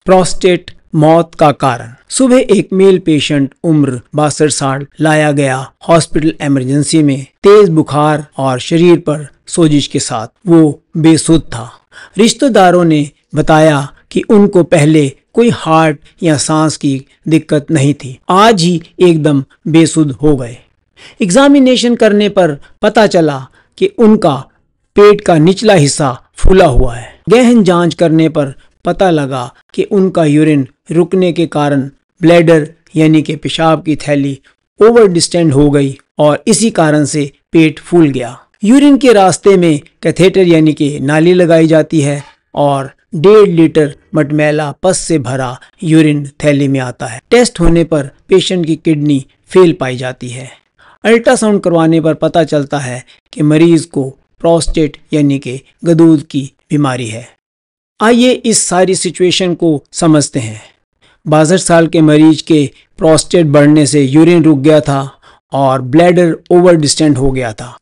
Prostate मौत का कारण। सुबह एक मेल पेशेंट उम्र 62 साल लाया गया हॉस्पिटल इमरजेंसी में, तेज बुखार और शरीर पर सोजिश के साथ। वो बेसुध था। रिश्तेदारों ने बताया कि उनको पहले कोई हार्ट या सांस की दिक्कत नहीं थी, आज ही एकदम बेसुध हो गए। एग्जामिनेशन करने पर पता चला कि उनका पेट का निचला हिस्सा फूला हुआ है। गहन जांच करने पर पता लगा कि उनका यूरिन रुकने के कारण ब्लैडर यानी कि पेशाब की थैली ओवर डिस्टेंड हो गई और इसी कारण से पेट फूल गया। यूरिन के रास्ते में कैथेटर यानी कि नाली लगाई जाती है और 1.5 लीटर मटमैला पस से भरा यूरिन थैली में आता है। टेस्ट होने पर पेशेंट की किडनी फेल पाई जाती है। अल्ट्रासाउंड करवाने पर पता चलता है कि मरीज को प्रोस्टेट यानी कि गदूद की बीमारी है। आइए इस सारी सिचुएशन को समझते हैं। 62 साल के मरीज के प्रोस्टेट बढ़ने से यूरिन रुक गया था और ब्लैडर ओवर डिस्टेंड हो गया था।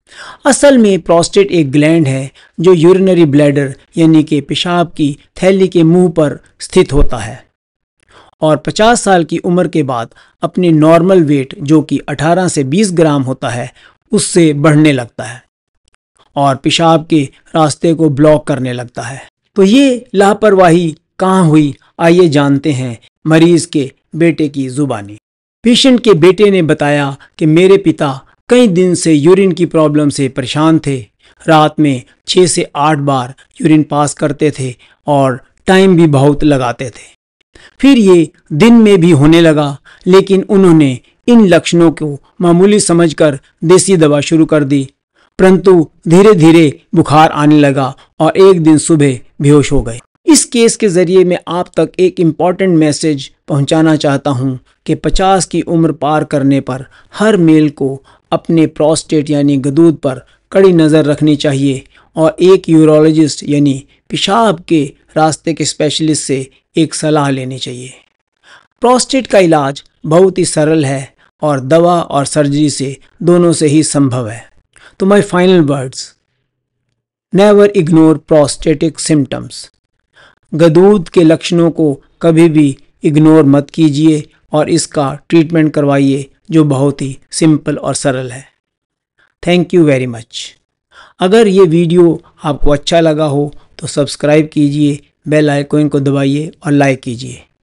असल में प्रोस्टेट एक ग्लैंड है जो यूरिनरी ब्लैडर यानी कि पेशाब की थैली के मुंह पर स्थित होता है और 50 साल की उम्र के बाद अपने नॉर्मल वेट जो कि 18 से 20 ग्राम होता है उससे बढ़ने लगता है और पेशाब के रास्ते को ब्लॉक करने लगता है। तो ये लापरवाही कहाँ हुई, आइए जानते हैं मरीज के बेटे की जुबानी। पेशेंट के बेटे ने बताया कि मेरे पिता कई दिन से यूरिन की प्रॉब्लम से परेशान थे। रात में 6 से 8 बार यूरिन पास करते थे और टाइम भी बहुत लगाते थे। फिर ये दिन में भी होने लगा, लेकिन उन्होंने इन लक्षणों को मामूली समझकर देसी दवा शुरू कर दी, परंतु धीरे धीरे बुखार आने लगा और एक दिन सुबह बेहोश हो गए। इस केस के जरिए मैं आप तक एक इम्पॉर्टेंट मैसेज पहुंचाना चाहता हूं कि 50 की उम्र पार करने पर हर मेल को अपने प्रोस्टेट यानी गदूद पर कड़ी नज़र रखनी चाहिए और एक यूरोलॉजिस्ट यानी पेशाब के रास्ते के स्पेशलिस्ट से एक सलाह लेनी चाहिए। प्रोस्टेट का इलाज बहुत ही सरल है और दवा और सर्जरी से दोनों से ही संभव है। तो my final words, never ignore prostatic symptoms. गदूद के लक्षणों को कभी भी इग्नोर मत कीजिए और इसका ट्रीटमेंट करवाइए जो बहुत ही सिंपल और सरल है। Thank you very much. अगर ये वीडियो आपको अच्छा लगा हो तो सब्सक्राइब कीजिए, बेल आइकन को दबाइए और लाइक कीजिए।